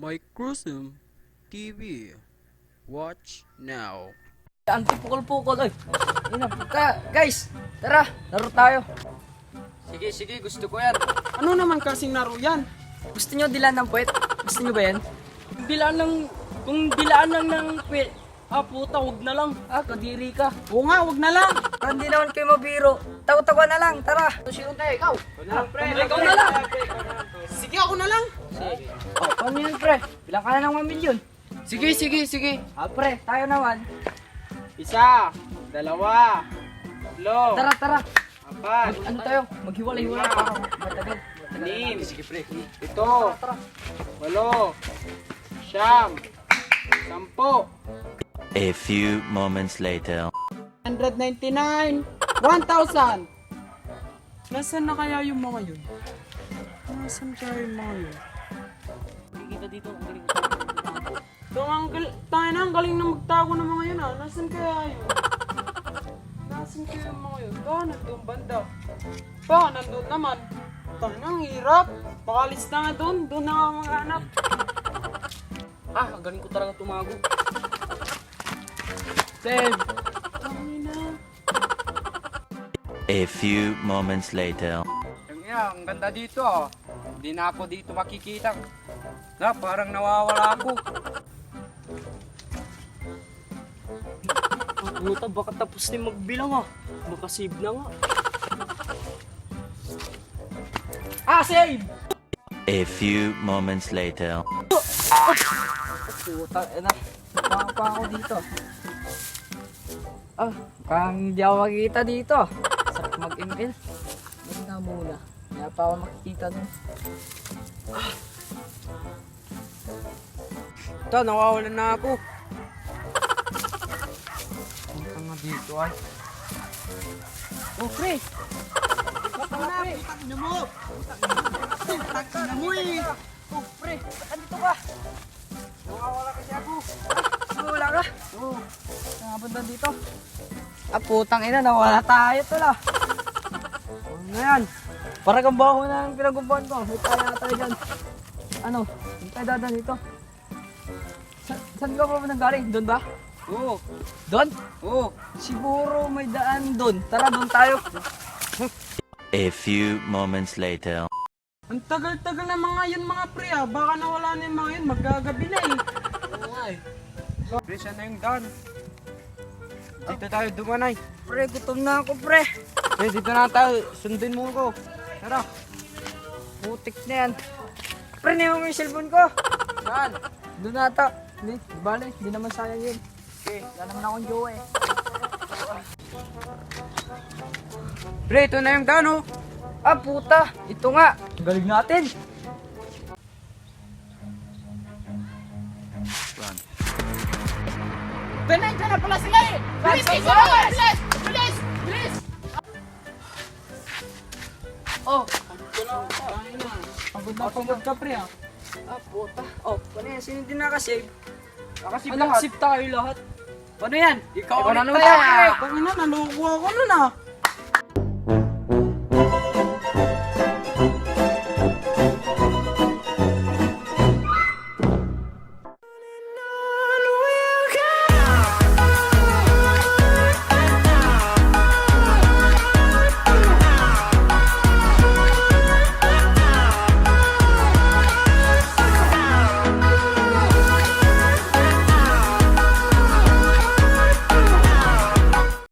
Microsm TV. Watch now. Antipukol-pukol, oy. Ina, guys, tara, laro tayo. Sige, gusto ko yan. Ano naman kasing laro yan? Gusto nyo dilaan ng puwet? Gusto nyo ba yan? Kung dilaan lang ng puwet, puta, wag na lang. Kadiri ka. Oo nga, wag na lang. Hindi naman kayo mabiro. Tawa-tawa na lang, tara. Sino tayo, ikaw? Ikaw na lang. Sige, ako na lang. Paano yun, pre? Bilang ka na ng 1 milyon. Sige. Pre, tayo naman. 1, 2, 3, Tara. 4, Ano tayo? Maghiwalay-hiwalay para matagal. 6, Sige, pre. 7, Tara. 8, 9, 10. A few moments later. 199, 1,000. Nasaan na kaya yung mga yun? Nasaan kaya yung mga yun? Kita dito, ang galing. Tayo na, ang galing na magtago ng mga yun ah. Nasaan kaya yun? Nasaan kaya yung mga yun? Nandun banda. Nandun naman. Tayo na, ang hirap. Pakalis na nga dun. Dun na nga mga anak. Ang galing ko talaga tumago. Save. A few moments later. Ang ganda dito ah. Hindi na ako dito makikita. Parang nawawala ako. Puta, baka tapos na magbilang ah. Baka save na nga. Save! A few moments later. Puta, pa ako dito. Mukhang hindi ako makikita dito. Sarap mag-ML. Huwag na muna. Kaya pa ako makikita dun. Ito, nawawalan na ako. Punta nga dito ay. Pre! Pre, andito ka? Nawawala kasi ako. Wala ka? Oo. Nakapunta dito. Putang ina, nawala tayo tala. Ano na yan? Para kang baho na ang pinagumpuan ko. May kaya tayo dyan. Ano? Hindi tayo dadan dito. Saan ka pa nanggaling? Doon ba? Oo. Doon? Oo. Siguro may daan doon. Tara, doon tayo. A few moments later. Ang tagal-tagal na mga yun mga pre ah. Baka nawala na yung mga yun. Magagabi na eh. Oo nga eh. Pre, saan na yung daan? Dito tayo dumanay. Pre, gutom na ako, pre. Pre, dito na tayo. Sundin mo ko. Tara. Putik na yan. Pre, niyo mo yung cellphone ko. Saan? Doon nata. Hindi, bale. Hindi naman sayang yun. Okay. Wala naman akong jowa eh. Pre, ito na yung daan oh. Puta! Ito nga! Galing natin! Nandiyan na pala sila eh! Bilis! Bilis! Pagod ka pre ah. Puta. Paano yan? Sino din nakasave? Nakasip Sip tayo lahat. Paano yan? Ikaw na ulit naman tayo. tayo. Pangina, naloko ako nun ah.